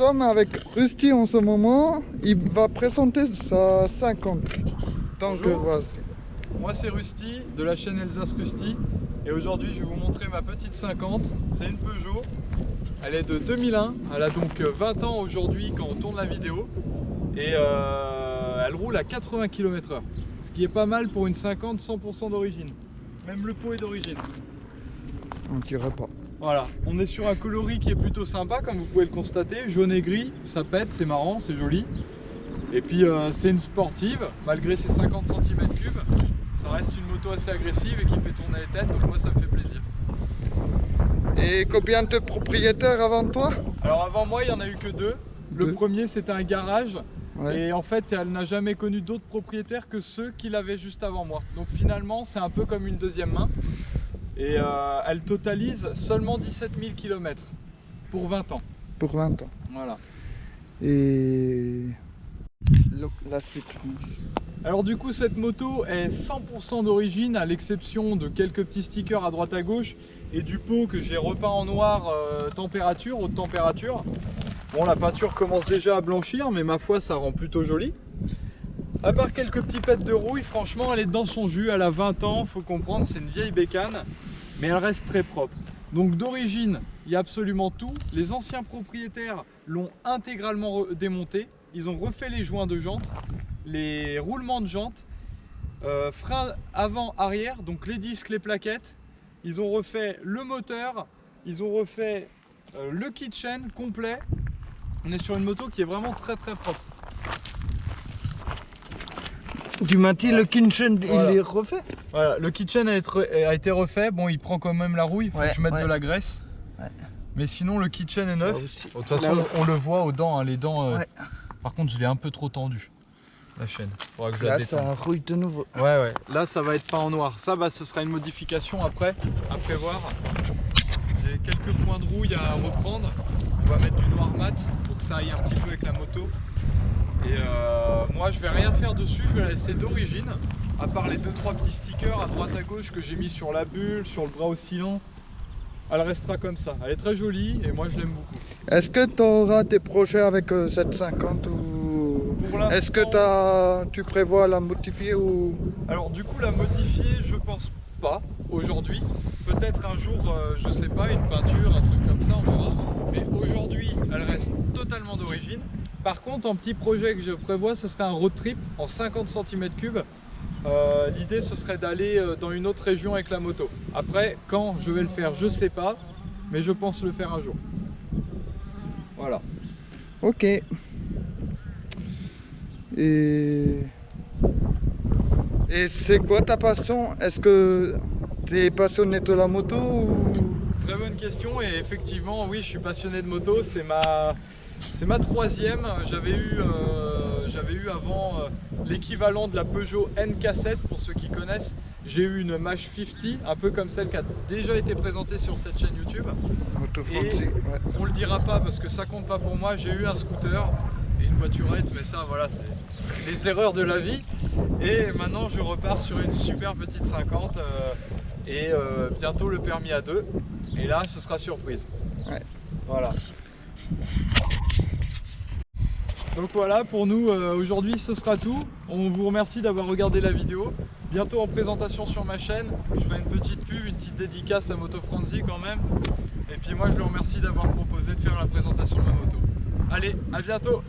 sommes avec Rusty en ce moment. Il va présenter sa 50. Donc voici. Moi c'est Rusty de la chaîne Elsace Rusty. Et aujourd'hui je vais vous montrer ma petite 50. C'est une Peugeot. Elle est de 2001. Elle a donc 20 ans aujourd'hui quand on tourne la vidéo. Et elle roule à 80 km/h. Ce qui est pas mal pour une 50 100% d'origine. Même le pot est d'origine. On dirait pas. Voilà, on est sur un coloris qui est plutôt sympa comme vous pouvez le constater, jaune et gris, ça pète, c'est marrant, c'est joli. Et puis c'est une sportive, malgré ses 50 cm3, ça reste une moto assez agressive et qui fait tourner les têtes, donc moi ça me fait plaisir. Et combien de propriétaires avant toi? Alors avant moi il n'y en a eu que deux. Le premier c'était un garage, et en fait elle n'a jamais connu d'autres propriétaires que ceux qui l'avaient juste avant moi. Donc finalement c'est un peu comme une deuxième main. Et elle totalise seulement 17 000 km pour 20 ans. Pour 20 ans. Voilà. Et la suite. Alors du coup cette moto est 100% d'origine, à l'exception de quelques petits stickers à droite à gauche et du pot que j'ai repeint en noir température, haute température. Bon, la peinture commence déjà à blanchir, mais ma foi ça rend plutôt joli. À part quelques petits pets de rouille, franchement elle est dans son jus, elle a 20 ans, faut comprendre, c'est une vieille bécane, mais elle reste très propre. Donc d'origine, il y a absolument tout. Les anciens propriétaires l'ont intégralement démonté, ils ont refait les joints de jantes, les roulements de jantes, freins avant, arrière, donc les disques, les plaquettes, ils ont refait le moteur, ils ont refait le kitchen complet. On est sur une moto qui est vraiment très propre. Tu m'as dit le kitchen, voilà. Il est refait? Voilà, le kitchen a été refait. Bon, il prend quand même la rouille, il faut que je mette de la graisse. Mais sinon, le kitchen est neuf. Bon, de toute façon, on le voit aux dents, hein, les dents. Par contre, je l'ai un peu trop tendu, la chaîne. Faudra que je la détende. Là, ça rouille de nouveau. Ouais. Là, ça va être peint en noir. Ça, ce sera une modification après, à prévoir. J'ai quelques points de rouille à reprendre. On va mettre du noir mat pour que ça aille un petit peu avec la moto. Et moi je vais rien faire dessus, je vais la laisser d'origine, à part les 2-3 petits stickers à droite à gauche que j'ai mis sur la bulle, sur le bras oscillant. Elle restera comme ça, elle est très jolie et moi je l'aime beaucoup. Est-ce que tu auras des projets avec cette 50 ou est-ce que tu prévois la modifier ou... Alors du coup la modifier je pense pas aujourd'hui, peut-être un jour je sais pas, une peinture, un truc comme ça on verra, mais aujourd'hui elle reste totalement d'origine. Par contre, en petit projet que je prévois, ce serait un road trip en 50 cm3. L'idée, ce serait d'aller dans une autre région avec la moto. Après, quand je vais le faire, je sais pas, mais je pense le faire un jour. Voilà. Ok. Et c'est quoi ta passion? Est-ce que tu es passionné de la moto ou... Très bonne question, et effectivement, oui, je suis passionné de moto. C'est ma troisième. J'avais eu avant l'équivalent de la Peugeot NK7 pour ceux qui connaissent. J'ai eu une Mach 50, un peu comme celle qui a déjà été présentée sur cette chaîne YouTube. Et on le dira pas parce que ça compte pas pour moi. J'ai eu un scooter et une voiturette, mais ça voilà, c'est les erreurs de la vie. Et maintenant je repars sur une super petite 50 et bientôt le permis A2. Et là ce sera surprise. Voilà. Donc voilà, pour nous aujourd'hui ce sera tout. On vous remercie d'avoir regardé la vidéo. Bientôt en présentation sur ma chaîne. Je ferai une petite pub, une petite dédicace à Moto Franzi quand même. Et puis moi je le remercie d'avoir proposé de faire la présentation de ma moto. Allez, à bientôt.